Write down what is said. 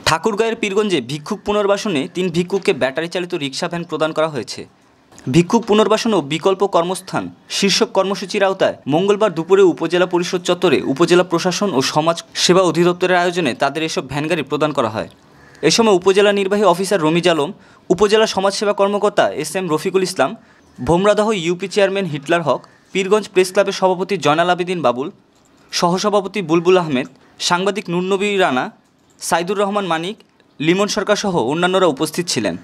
ঠাকুরগাঁয়ের পীরগঞ্জে ভিক্ষুক পুনর্বাসনে 3 ভিক্ষুককে ব্যাটারি চালিত রিক্সা ভ্যান প্রদান করা হয়েছে। ভিক্ষুক পুনর্বাসন ও বিকল্প কর্মস্থান শীর্ষক কর্মসূচির আওতায় মঙ্গলবার দুপুরে উপজেলা পরিষদ চত্বরে উপজেলা প্রশাসন ও সমাজ সেবা অধিদপ্তরের আয়োজনে তাদের এসব ভ্যানগাড়ি প্রদান করা হয়। এ সময় উপজেলা নির্বাহী অফিসার রমিজ আলম, উপজেলা সমাজসেবা কর্মকর্তা SM. Rafiqul Islam, Bhomradah UP chairman Hitler হক, পীরগঞ্জ প্রেস ক্লাবের সভাপতি জয়নাল আবেদিন বাবুল, সহসভাপতি বুলবুল আহমেদ, সাংবাদিক নুরনবী রানা, সাইদুর রহমান মানিক, লিমন সরকার সহ অন্যান্যরা উপস্থিত ছিলেন।